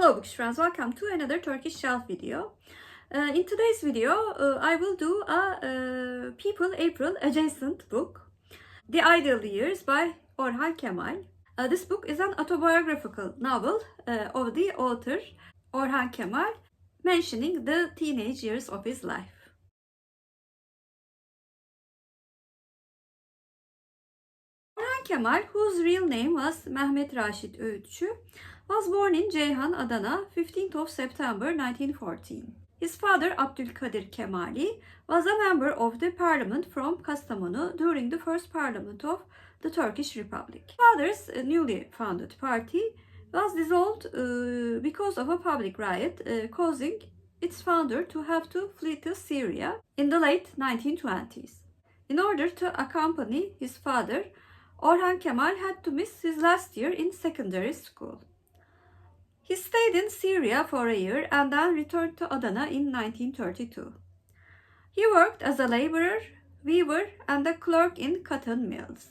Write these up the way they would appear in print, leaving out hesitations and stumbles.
Hello Bookish friends, welcome to another Turkish shelf video. In today's video, I will do a People April adjacent book, The Ideal Years by Orhan Kemal. This book is an autobiographical novel of the author Orhan Kemal, mentioning the teenage years of his life. Orhan Kemal, whose real name was Mehmet Raşit Öğütçü, was born in Ceyhan, Adana, 15th of September 1914. His father, Abdülkadir Kemali, was a member of the parliament from Kastamonu during the first parliament of the Turkish Republic. Father's newly founded party was dissolved because of a public riot, causing its founder to have to flee to Syria in the late 1920s. In order to accompany his father, Orhan Kemal had to miss his last year in secondary school. He stayed in Syria for a year and then returned to Adana in 1932. He worked as a laborer, weaver, and a clerk in cotton mills.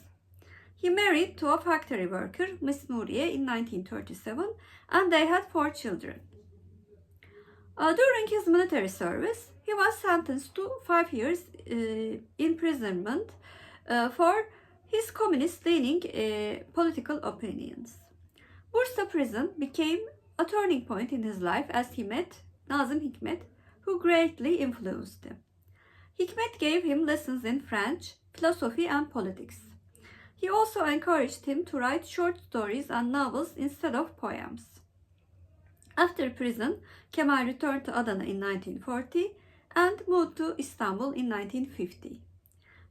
He married to a factory worker, Miss Nuriye, in 1937, and they had 4 children. During his military service, he was sentenced to 5 years imprisonment for his communist-leaning political opinions. Bursa prison became a turning point in his life as he met Nazım Hikmet, who greatly influenced him. Hikmet gave him lessons in French, philosophy, and politics. He also encouraged him to write short stories and novels instead of poems. After prison, Kemal returned to Adana in 1940 and moved to Istanbul in 1950.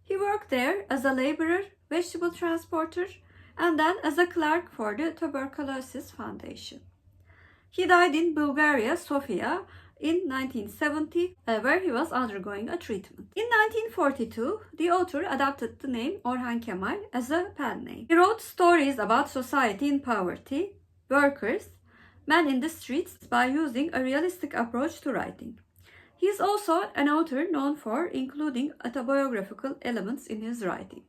He worked there as a laborer, vegetable transporter, and then as a clerk for the Tuberculosis Foundation. He died in Bulgaria, Sofia, in 1970, where he was undergoing a treatment. In 1942, the author adopted the name Orhan Kemal as a pen name. He wrote stories about society in poverty, workers, men in the streets by using a realistic approach to writing. He is also an author known for including autobiographical elements in his writing.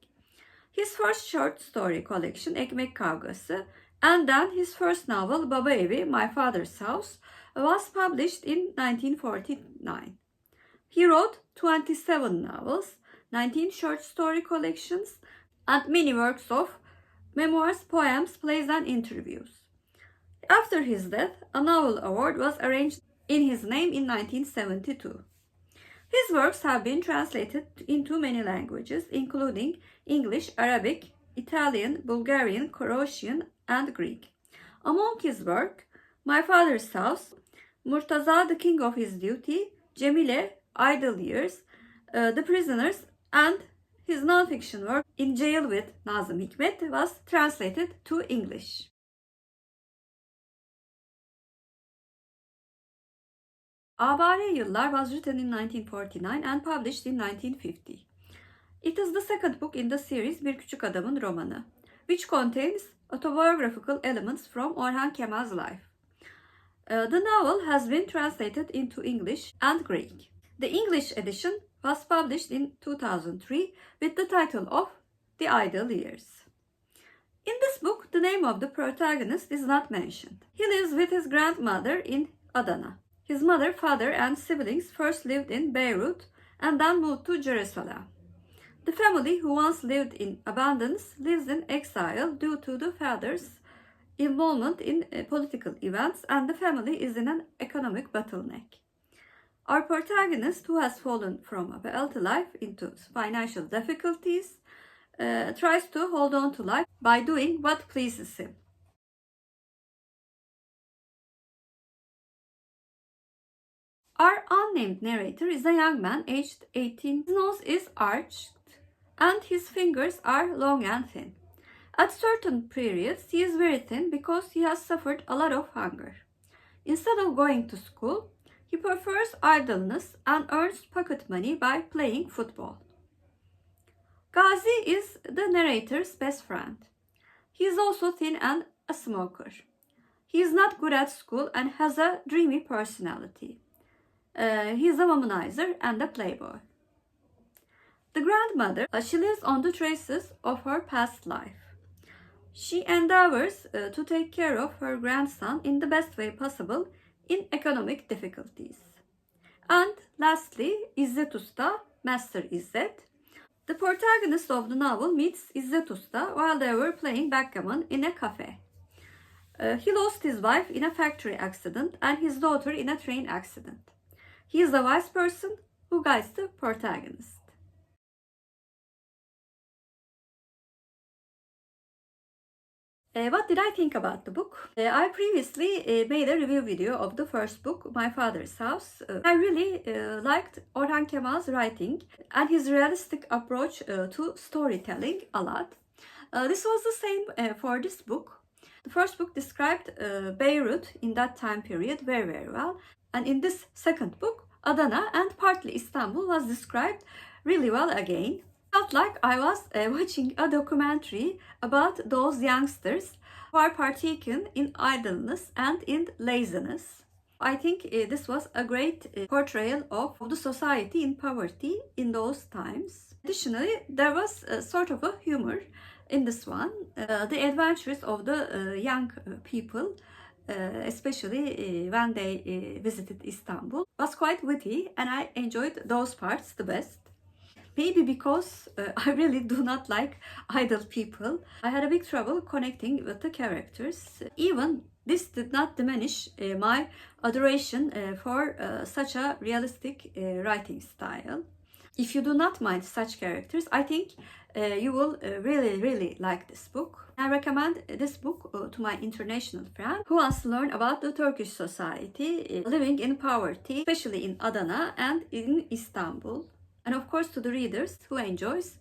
His first short story collection, Ekmek Kavgası, and then his first novel, Baba Evi, My Father's House, was published in 1949. He wrote 27 novels, 19 short story collections, and many works of memoirs, poems, plays, and interviews. After his death, a novel award was arranged in his name in 1972. His works have been translated into many languages, including English, Arabic, Italian, Bulgarian, Croatian, and Greek. Among his work, My Father's House, Murteza, The King of His Duty, Cemile, Ideal Years, The Prisoners, and his non-fiction work In Jail with Nazım Hikmet was translated to English. Avare Yıllar was written in 1949 and published in 1950. It is the second book in the series Bir Küçük Adamın Romanı, which contains autobiographical elements from Orhan Kemal's life. The novel has been translated into English and Greek. The English edition was published in 2003 with the title of The Ideal Years. In this book, the name of the protagonist is not mentioned. He lives with his grandmother in Adana. His mother, father, and siblings first lived in Beirut and then moved to Jerusalem. The family, who once lived in abundance, lives in exile due to the father's involvement in political events, and the family is in an economic bottleneck. Our protagonist, who has fallen from a wealthy life into financial difficulties, tries to hold on to life by doing what pleases him. Our unnamed narrator is a young man aged 18. His nose is arched and his fingers are long and thin. At certain periods, he is very thin because he has suffered a lot of hunger. Instead of going to school, he prefers idleness and earns pocket money by playing football. Gazi is the narrator's best friend. He is also thin and a smoker. He is not good at school and has a dreamy personality. He is a womanizer and a playboy. The grandmother, she lives on the traces of her past life. She endeavors to take care of her grandson in the best way possible in economic difficulties. And lastly, İzzet Usta, Master İzzet. The protagonist of the novel meets İzzet Usta while they were playing backgammon in a cafe. He lost his wife in a factory accident and his daughter in a train accident. He is the wise person who guides the protagonist. What did I think about the book? I previously made a review video of the first book, My Father's House. I really liked Orhan Kemal's writing and his realistic approach to storytelling a lot. This was the same for this book. The first book described Beirut in that time period very, very well. And in this second book, Adana and partly Istanbul was described really well again. Felt like I was watching a documentary about those youngsters who are partaken in idleness and in laziness. I think this was a great portrayal of the society in poverty in those times. Additionally, there was a sort of a humor in this one. The adventures of the young people, especially when they visited Istanbul, was quite witty and I enjoyed those parts the best. Maybe because I really do not like idle people. I had a big trouble connecting with the characters. Even this did not diminish my adoration for such a realistic writing style. If you do not mind such characters, I think you will really like this book. I recommend this book to my international friend who wants to learn about the Turkish society living in poverty, especially in Adana and in Istanbul. And of course to the readers who enjoys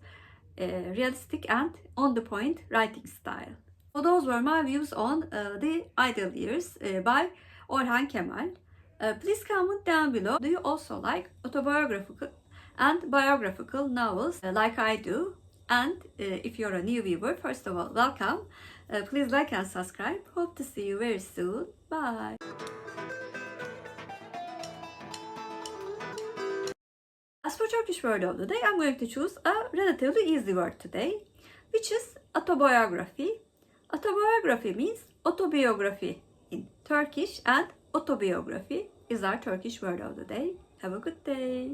realistic and on-the-point writing style. So those were my views on The Idle Years by Orhan Kemal. Please comment down below. Do you also like autobiographical and biographical novels like I do? And if you're a new viewer, first of all, welcome. Please like and subscribe. Hope to see you very soon. Bye. As for Turkish word of the day, I'm going to choose a relatively easy word today, which is autobiography. Autobiography means autobiography in Turkish, and autobiography is our Turkish word of the day. Have a good day.